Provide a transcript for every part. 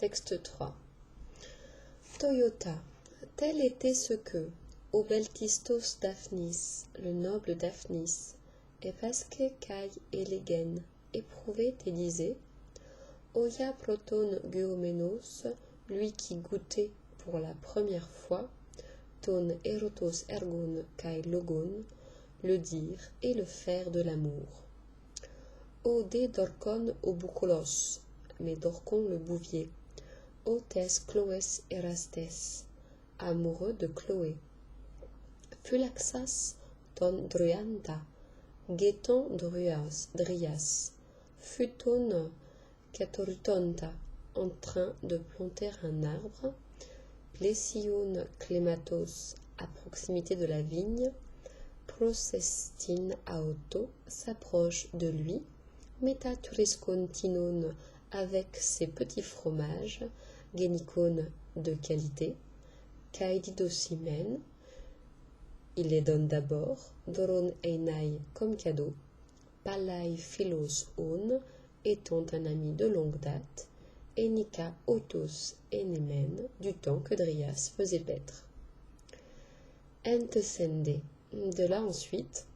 Texte 3. Toyota, tel était ce que, o beltistos Daphnis, le noble Daphnis, efasque kai elegen, éprouvé et disait, Oia proton guomenos, lui qui goûtait pour la première fois, ton erotos ergon kai logon, le dire et le faire de l'amour. O de dorcon o boucolos, mais dorcon le bouvier, o tes Chloès erastes, amoureux de Chloé. Fulaxas ton druanta, gueton Dryas, futon catorutonta, en train de planter un arbre, Plésion clématos, à proximité de la vigne, Procestine aoto, s'approche de lui, Metaturiscontinon, avec ses petits fromages, Génicone de qualité, Caedidocimen, il les donne d'abord, Doron einai comme cadeau, Palai philos on, étant un ami de longue date, Enika autos enemen, du temps que Dryas faisait paître. Entesende, de là ensuite,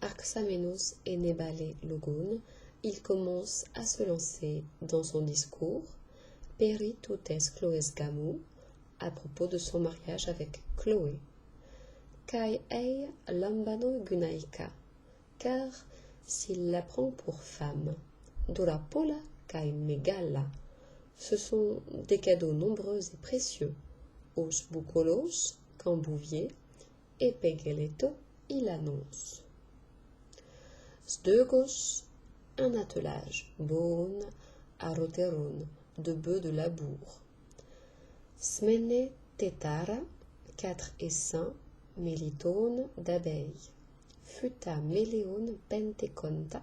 Arxamenos enebale logon, il commence à se lancer dans son discours, Peri toutes Chloès gamou, à propos de son mariage avec Chloé. Kai ei lambano gunaika, car s'il la prend pour femme, Dorapola kai megala, ce sont des cadeaux nombreux et précieux, os boucolos, quand bouvier, et pegeleto, il annonce. Sdeugos, un attelage, bon, aroteron, de bœufs de labour. Smene tetara, 4 essaims, mélitone d'abeilles. Futa méléone penteconta,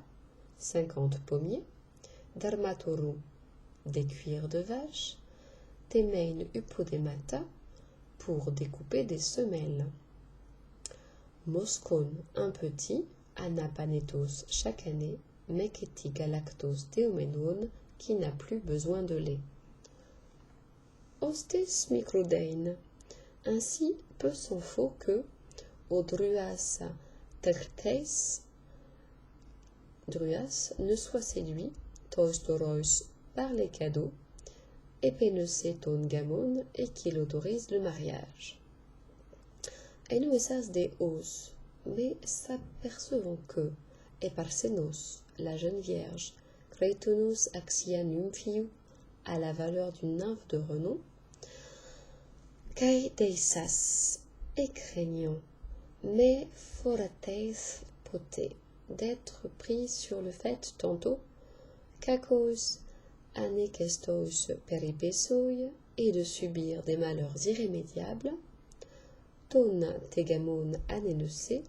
50 pommiers. Dermatoru, des cuirs de vache. Temein upodemata, pour découper des semelles. Moscone, un petit. Anapanetos, chaque année. Meketi galactos theomenone, qui n'a plus besoin de lait. Ostes microdein, ainsi peu s'en faut que, au druas tertes, Dryas ne soit séduit, tostoros, par les cadeaux, et penese ton gamon, et qu'il autorise le mariage. Enuesas de os, mais s'apercevant que, et par Sénos, la jeune vierge, Cretonus axia nymphiu, à la valeur d'une nymphe de renom, Kai deisas, et craignant, mais forates poté, d'être pris sur le fait tantôt, Kakos anekestos peripesoi, et de subir des malheurs irrémédiables, ton tegamon anénocé,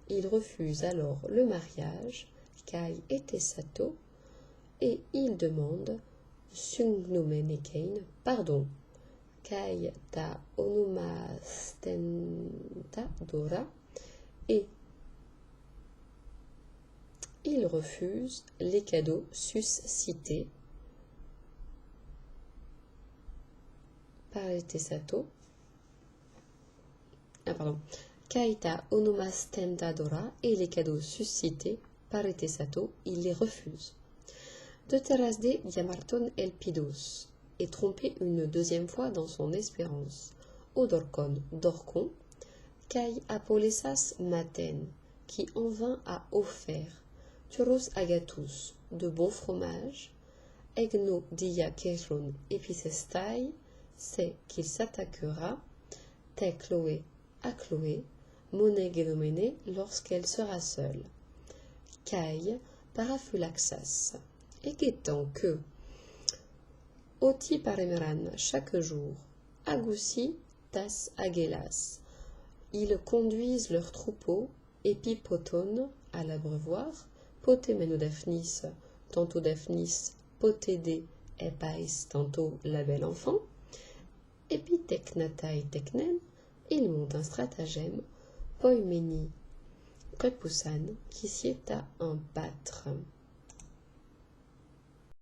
il refuse alors le mariage, Kai etesato, et il demande sungnomenekein, pardon, Kai ta onumastenta dora, et il refuse les cadeaux suscités par etesato. Kaita onumastenta dora, et les cadeaux suscités par etesato, il les refuse. De terrasde diamarton elpidos, et trompé une deuxième fois dans son espérance. Odorcon, dorcon, Kai apolesas maten, qui en vint à offert, turos agatus, de bon fromage, egno dia keron epicestai, c'est qu'il s'attaquera, te Chloé à Chloé, monegénomene, lorsqu'elle sera seule. Kai paraphylaxas, et qu'étant que, oti paremeran chaque jour, agoussi tas agelas, ils conduisent leurs troupeaux, épipotone à l'abreuvoir, potémeno Daphnis, tantôt Daphnis, potédé, epais, tantôt la belle enfant, épitechnatai technen, ils montent un stratagème, poimeni, prepoussan, qui sied à un battre.